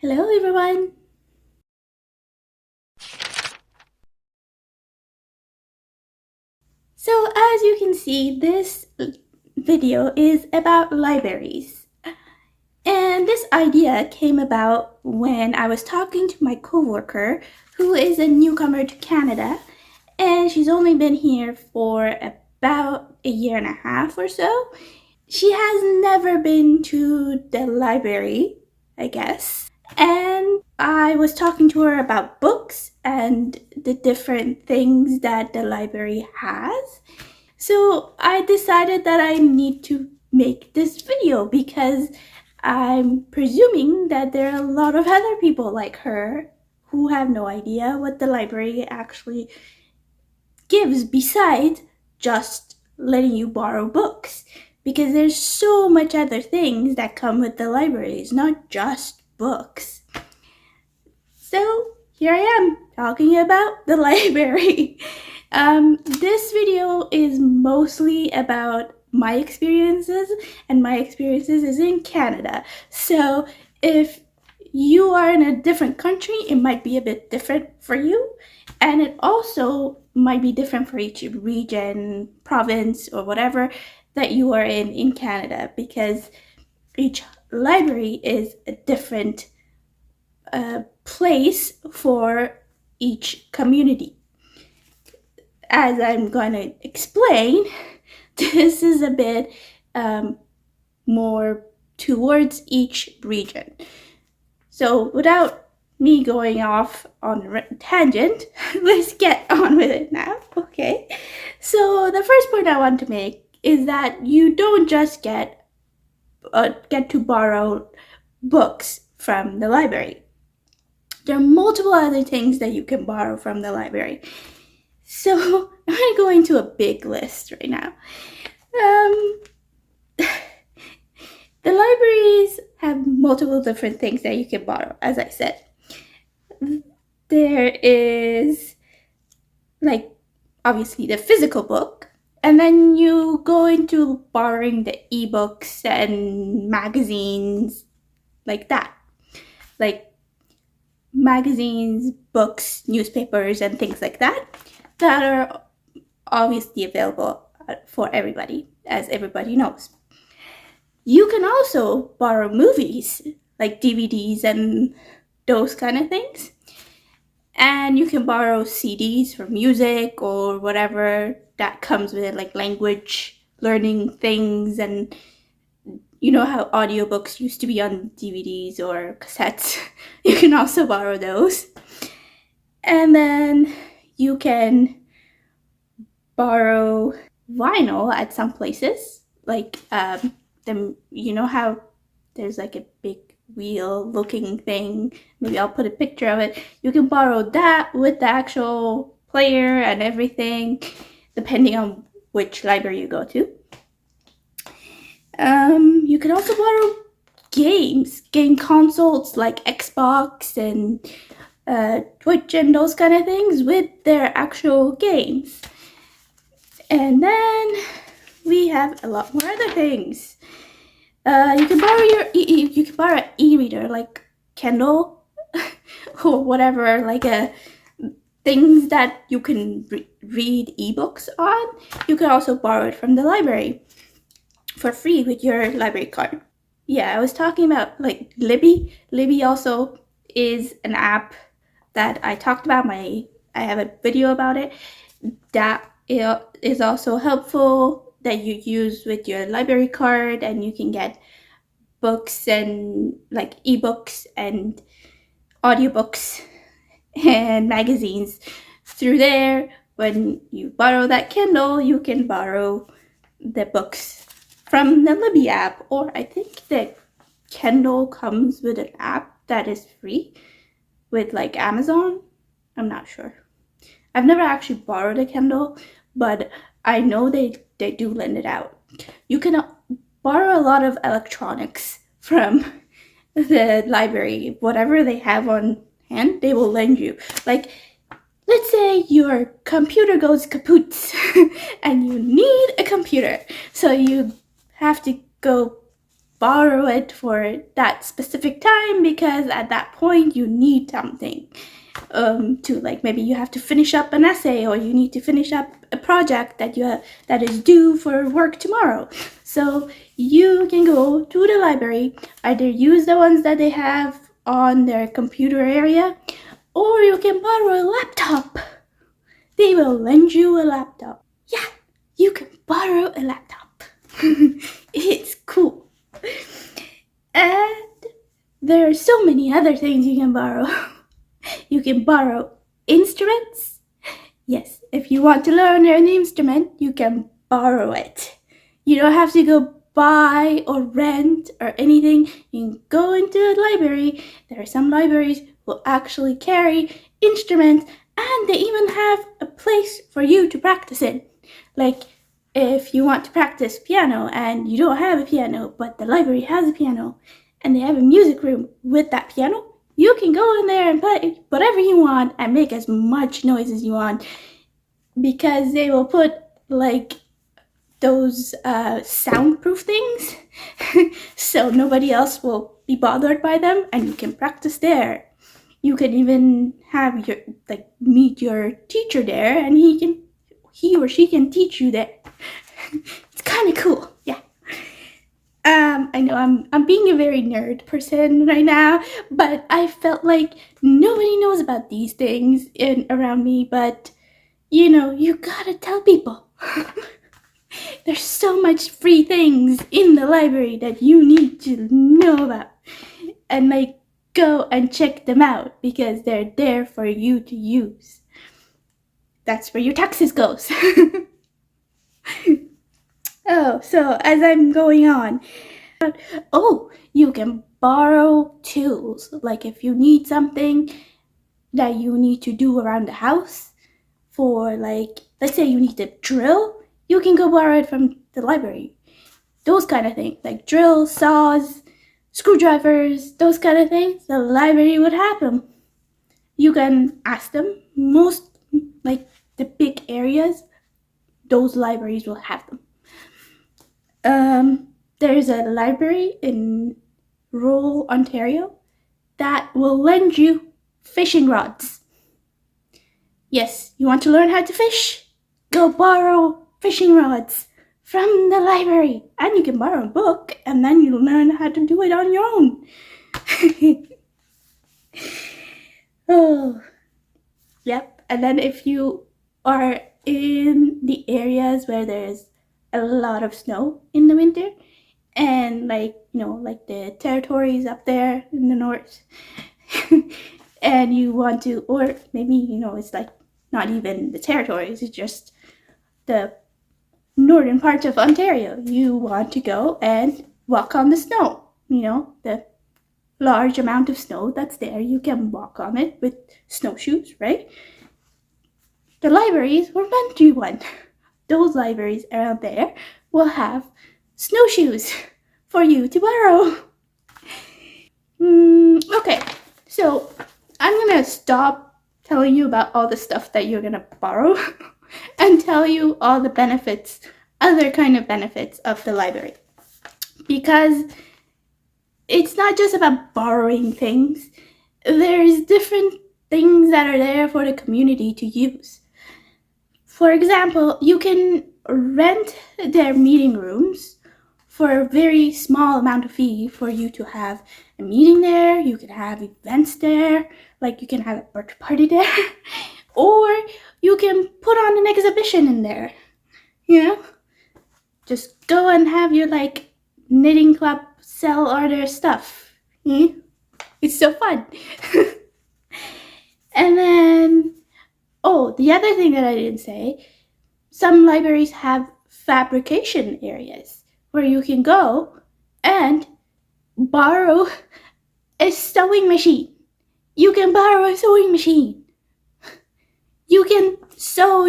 Hello everyone! So as you can see, this video is about libraries. And this idea came about when I was talking to my coworker who is a newcomer to Canada, and she's only been here for about a year and a half or so. She has never been to the library, I guess. And I was talking to her about books and the different things that the library has. So I decided that I need to make this video because I'm presuming that there are a lot of other people like her who have no idea what the library actually gives besides just letting you borrow books. Because there's so much other things that come with the libraries, not just books. So here I am talking about the library. This video is mostly about my experiences, and my experiences is in Canada. So if you are in a different country, it might be a bit different for you, and it also might be different for each region, province, or whatever that you are in Canada, because each library is a different place for each community. As I'm going to explain, this is a bit more towards each region. So without me going off on a tangent, let's get on with it now, okay? So the first point I want to make is that you don't just get to borrow books from the library. There are multiple other things that you can borrow from the library. So I'm going to go into a big list right now. The libraries have multiple different things that you can borrow, as I said. There is, like, obviously the physical book, and then you go into borrowing the ebooks and magazines, like that. Like magazines, books, newspapers, and things like that are obviously available for everybody, as everybody knows. You can also borrow movies, like DVDs and those kind of things. And you can borrow CDs for music or whatever that comes with it, like language learning things. And you know how audiobooks used to be on DVDs or cassettes? You can also borrow those. And then you can borrow vinyl at some places, like you know how there's like a big wheel looking thing, maybe I'll put a picture of it. You can borrow that with the actual player and everything, depending on which library you go to. You can also borrow game consoles like Xbox and Twitch and those kind of things with their actual games. And then we have a lot more other things. You can borrow an e-reader like Kindle or whatever, like things that you can read ebooks on. You can also borrow it from the library for free with your library card. Yeah, I was talking about like Libby. Libby also is an app that I talked about. I have a video about it. That is also helpful, that you use with your library card, and you can get books and like ebooks and audiobooks and magazines through there. When you borrow that Kindle, you can borrow the books from the Libby app, or I think that Kindle comes with an app that is free with like Amazon. I'm not sure. I've never actually borrowed a Kindle, but I know they do lend it out. You can borrow a lot of electronics from the library. Whatever they have on hand, they will lend you. Like, let's say your computer goes kaput and you need a computer. So you have to go borrow it for that specific time because at that point you need something to, like, maybe you have to finish up an essay or you need to finish up a project that is due for work tomorrow. So you can go to the library, either use the ones that they have on their computer area, or you can borrow a laptop. They will lend you a laptop. Yeah, you can borrow a laptop. It's cool. And there are so many other things you can borrow. You can borrow instruments. Yes, if you want to learn an instrument, you can borrow it. You don't have to go buy or rent or anything. You can go into the library. There are some libraries who actually carry instruments, and they even have a place for you to practice in. Like, if you want to practice piano and you don't have a piano, but the library has a piano, and they have a music room with that piano, you can go in there and play whatever you want and make as much noise as you want, because they will put, like, those soundproof things so nobody else will be bothered by them, and you can practice there. You can even have meet your teacher there, and he or she can teach you there. It's kind of cool, yeah. I know I'm being a very nerd person right now, but I felt like nobody knows about these things around me, but you gotta tell people. There's so much free things in the library that you need to know about, and go and check them out because they're there for you to use. That's where your taxes goes. Oh, so as I'm going on, you can borrow tools. Like if you need something that you need to do around the house, for, like, let's say you need a drill, you can go borrow it from the library. Those kind of things, like drills, saws, screwdrivers, those kind of things, the library would have them. You can ask them. Most, like, the big areas, those libraries will have them. There's a library in rural Ontario that will lend you fishing rods. Yes, you want to learn how to fish? Go borrow fishing rods from the library. And you can borrow a book, and then you'll learn how to do it on your own. Oh, yep. And then if you are in the areas where there's a lot of snow in the winter, and like the territories up there in the north, and you want to, or maybe it's like not even the territories, it's just the northern part of Ontario, you want to go and walk on the snow, the large amount of snow that's there, you can walk on it with snowshoes, right? The libraries will lend you one. Those libraries around there will have snowshoes for you to borrow. Okay, so I'm gonna stop telling you about all the stuff that you're gonna borrow and tell you all the benefits, other kind of benefits of the library. Because it's not just about borrowing things. There's different things that are there for the community to use. For example, you can rent their meeting rooms for a very small amount of fee for you to have a meeting there. You can have events there, like you can have a birthday party there, or you can put on an exhibition in there. Just go and have your knitting club sell all their stuff. It's so fun. And then, the other thing that I didn't say, some libraries have fabrication areas where you can go and borrow a sewing machine. You can borrow a sewing machine. You can sew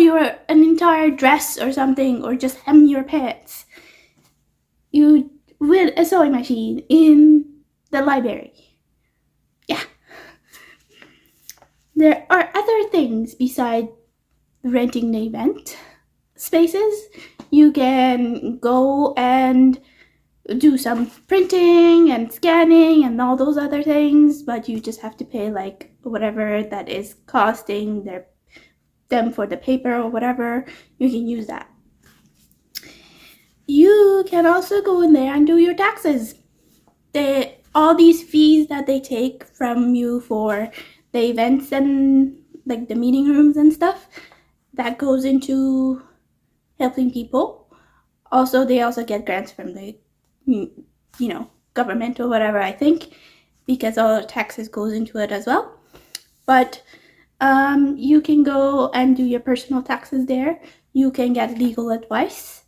an entire dress or something, or just hem your pants with a sewing machine in the library. Yeah. There are other things besides renting the event spaces. You can go and do some printing and scanning and all those other things, but you just have to pay like whatever that is costing them for the paper or whatever. You can use that. You can also go in there and do your taxes. All these fees that they take from you for the events and like the meeting rooms and stuff, that goes into helping people. Also, they also get grants from the government or whatever, I think, because all the taxes goes into it as well. But you can go and do your personal taxes there. You can get legal advice.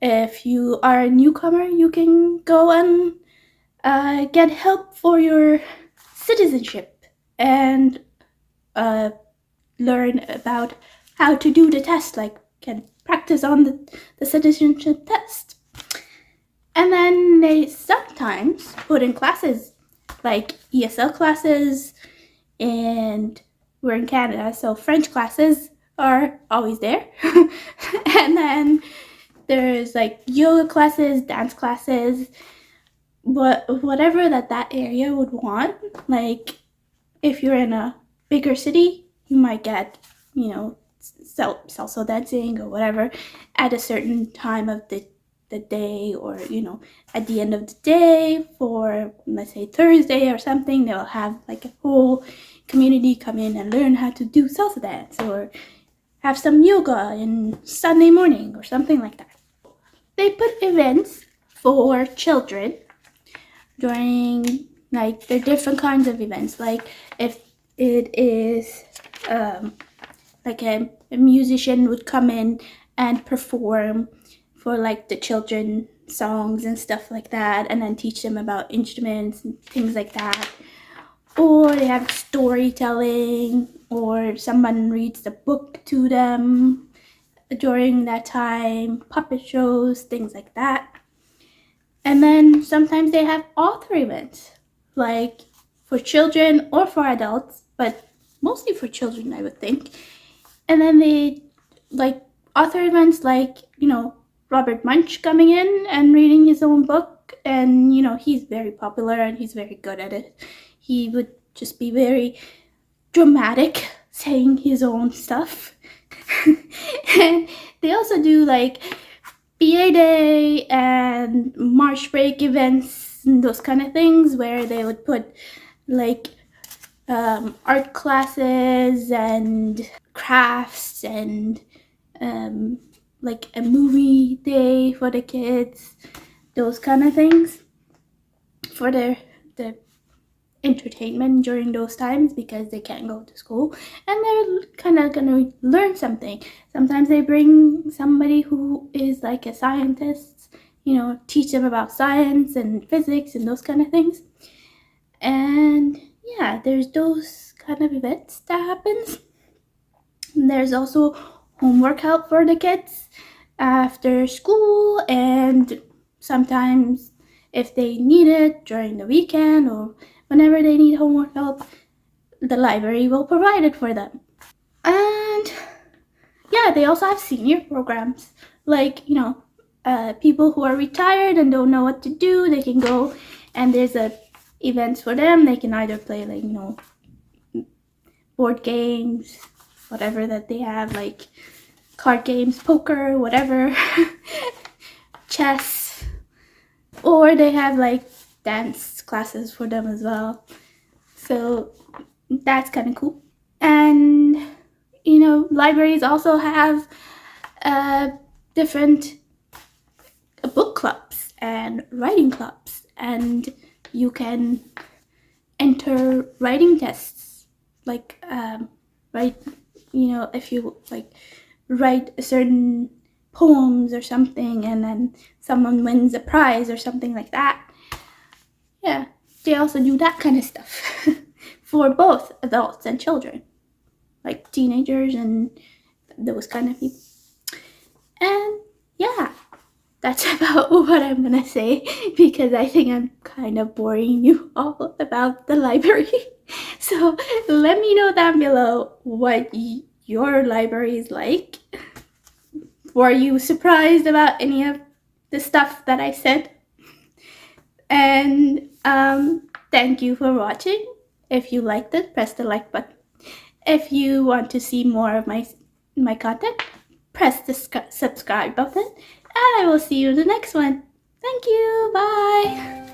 If you are a newcomer, you can go and get help for your citizenship and learn about how to do the test, like can practice on the citizenship test. And then they sometimes put in classes like ESL classes, and we're in Canada, so French classes are always there. And then there's like yoga classes, dance classes, whatever that area would want. Like if you're in a bigger city, you might get, salsa dancing or whatever at a certain time of the day, or at the end of the day for, let's say, Thursday or something. They'll have like a whole community come in and learn how to do salsa dance, or have some yoga in Sunday morning or something like that. They put events for children during like the different kinds of events. Like if it is like a musician would come in and perform for like the children songs and stuff like that, and then teach them about instruments and things like that. Or they have storytelling, or someone reads the book to them during that time, puppet shows, things like that. And then sometimes they have author events, like for children or for adults, but mostly for children, I would think. And then they like author events like, Robert Munch coming in and reading his own book, and he's very popular and he's very good at it. He would just be very dramatic saying his own stuff. And they also do like BA Day and March break events and those kind of things, where they would put like art classes and crafts and like a movie day for the kids, those kind of things for the entertainment during those times, because they can't go to school and they're kind of gonna learn something. Sometimes they bring somebody who is like a scientist, teach them about science and physics and those kind of things. And yeah, there's those kind of events that happens. And there's also homework help for the kids after school, and sometimes if they need it during the weekend or whenever they need homework help, the library will provide it for them. And yeah, they also have senior programs, like people who are retired and don't know what to do, they can go and there's events for them. They can either play like board games, whatever that they have, like card games, poker, whatever, chess, or they have like dance classes for them as well. So that's kind of cool. And libraries also have different book clubs and writing clubs, and you can enter writing tests, like if you like write a certain poems or something, and then someone wins a prize or something like that. Yeah, they also do that kind of stuff for both adults and children, like teenagers and those kind of people. And yeah, that's about what I'm gonna say, because I think I'm kind of boring you all about the library. So let me know down below what your library is like. Were you surprised about any of the stuff that I said? And thank you for watching. If you liked it, press the like button. If you want to see more of my content, press the subscribe button. And I will see you in the next one. Thank you. Bye.